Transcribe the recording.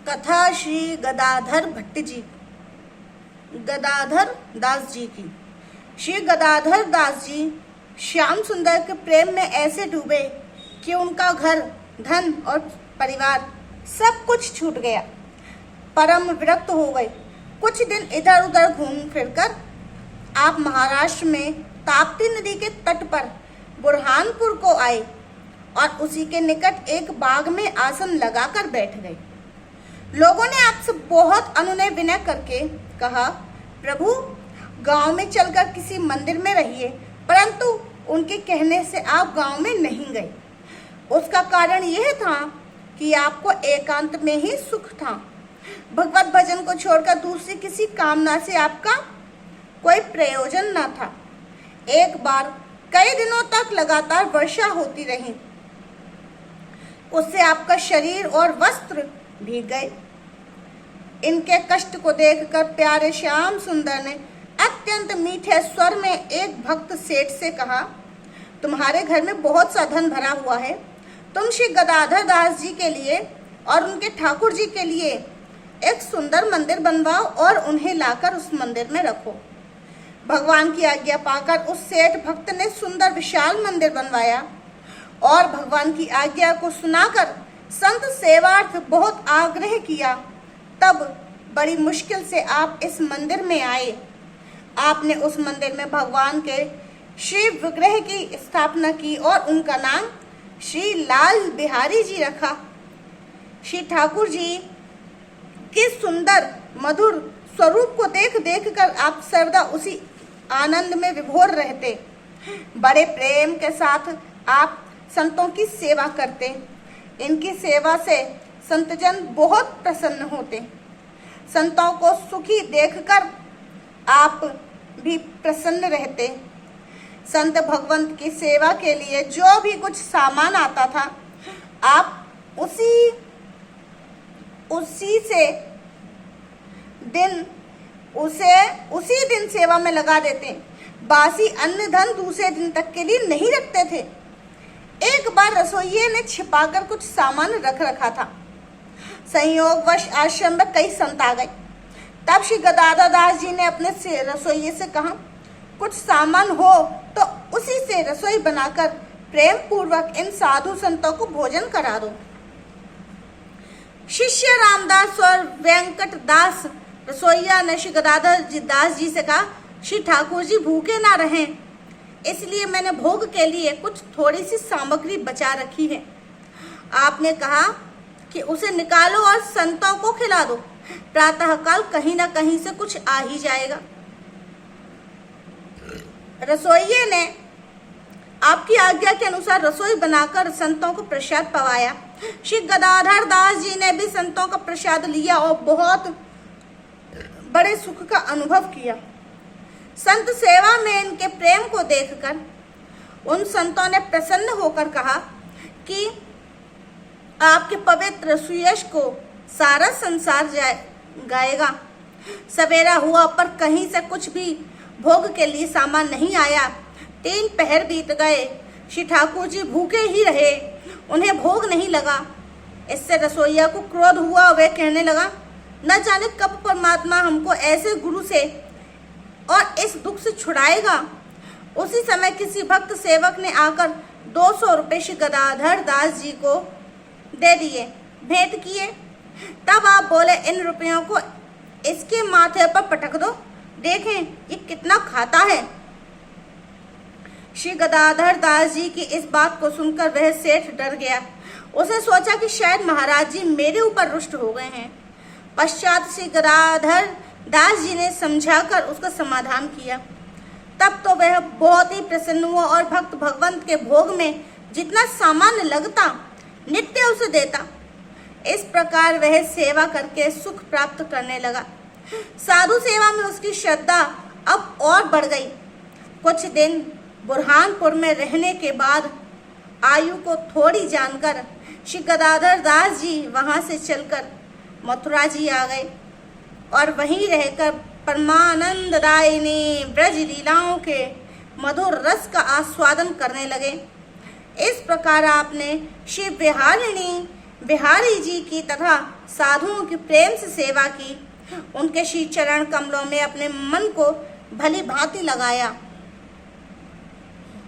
कथा श्री गदाधर भट्ट जी गदाधर दास जी की। श्री गदाधर दास जी श्याम सुंदर के प्रेम में ऐसे डूबे कि उनका घर, धन और परिवार सब कुछ छूट गया। परम विरक्त हो गए। कुछ दिन इधर उधर घूम फिरकर आप महाराष्ट्र में ताप्ती नदी के तट पर बुरहानपुर को आए और उसी के निकट एक बाग में आसन लगाकर बैठ गए। लोगों ने आपसे बहुत अनुनय विनय करके कहा, प्रभु गांव में चलकर किसी मंदिर में रहिए, परंतु उनके कहने से आप गांव में नहीं गए। उसका कारण यह था कि आपको एकांत में ही सुख था। भगवत भजन को छोड़कर दूसरी किसी कामना से आपका कोई प्रयोजन न था। एक बार कई दिनों तक लगातार वर्षा होती रही, उससे आपका शरीर और वस्त्र भीग गए। इनके कष्ट को देखकर प्यारे श्याम सुंदर ने अत्यंत मीठे स्वर में एक भक्त सेठ से कहा, तुम्हारे घर में बहुत सा धन भरा हुआ है, तुम श्री गदाधर दास जी के लिए और उनके ठाकुर जी के लिए एक सुंदर मंदिर बनवाओ और उन्हें लाकर उस मंदिर में रखो। भगवान की आज्ञा पाकर उस सेठ भक्त ने सुंदर विशाल मंदिर बनवाया और भगवान की आज्ञा को सुनाकर संत सेवार्थ बहुत आग्रह किया। तब बड़ी मुश्किल से आप इस मंदिर में आए। आपने उस मंदिर में भगवान के श्री विग्रह की स्थापना की और उनका नाम श्री लाल बिहारी जी रखा। श्री ठाकुर जी के सुंदर मधुर स्वरूप को देख देख कर आप सर्वदा उसी आनंद में विभोर रहते। बड़े प्रेम के साथ आप संतों की सेवा करते। इनकी सेवा से संतजन बहुत प्रसन्न होते। संतों को सुखी देखकर आप भी प्रसन्न रहते। संत भगवंत की सेवा के लिए जो भी कुछ सामान आता था, आप उसी दिन सेवा में लगा देते। बासी अन्न धन दूसरे दिन तक के लिए नहीं रखते थे। एक बार रसोइये ने छिपाकर कुछ सामान रख रखा था। संयोगवश आश्रम में कई संत आ गए। तब श्री गदाधर दास जी ने अपने रसोइये से कहा, कुछ सामान हो तो उसी से रसोई बनाकर प्रेम पूर्वक इन साधु संतों को भोजन करा दो। शिष्य रामदास और वेंकट दास रसोइया ने श्री गदाधर दास जी से कहा, श्री ठाकुर जी भूखे ना रहें, इसलिए मैंने भोग के लिए कुछ थोड़ी सी सामग्री बचा रखी है। आपने कहा कि उसे निकालो और संतों को खिला दो, प्रातःकाल कहीं ना कहीं से कुछ आ ही जाएगा। रसोइये ने आपकी आज्ञा के अनुसार रसोई बनाकर संतों को प्रसाद पवाया। श्री गदाधर दास जी ने भी संतों का प्रसाद लिया और बहुत बड़े सुख का अनुभव किया। संत सेवा में इनके प्रेम को देखकर उन संतों ने प्रसन्न होकर कहा कि आपके पवित्र सुयश को सारा संसार गाएगा। सवेरा हुआ पर कहीं से कुछ भी भोग के लिए सामान नहीं आया। 3 पहर बीत गए, श्री ठाकुर जी भूखे ही रहे, उन्हें भोग नहीं लगा। इससे रसोइया को क्रोध हुआ। वह कहने लगा, न जाने कब परमात्मा हमको ऐसे गुरु से और इस दुख से छुड़ाएगा। उसी समय किसी भक्त सेवक ने आकर 200 रुपये श्री गदाधर दास जी को दे दिए, भेंट किए। तब आप बोले, इन रुपयों को इसके माथे पर पटक दो, देखें ये कितना खाता है। श्री गदाधर दास जी की इस बात को सुनकर वह सेठ डर गया। उसने सोचा कि शायद महाराज जी मेरे ऊपर रुष्ट हो गए हैं। पश्चात श्री गदाधर दास जी ने समझाकर उसका समाधान किया। तब तो वह बहुत ही प्रसन्न हुआ और भक्त भगवंत के भोग में जितना सामान लगता नित्य उसे देता। इस प्रकार वह सेवा करके सुख प्राप्त करने लगा। साधु सेवा में उसकी श्रद्धा अब और बढ़ गई। कुछ दिन बुरहानपुर में रहने के बाद आयु को थोड़ी जानकर श्री गदाधर दास जी वहां से चलकर मथुरा जी आ गए और वहीं रहकर परमानंददायिनी ब्रज लीलाओं के मधुर रस का आस्वादन करने लगे। इस प्रकार आपने श्री विहारिणी बिहारी जी की तथा साधुओं की प्रेम से सेवा की, उनके श्री चरण कमलों में अपने मन को भली भांति लगाया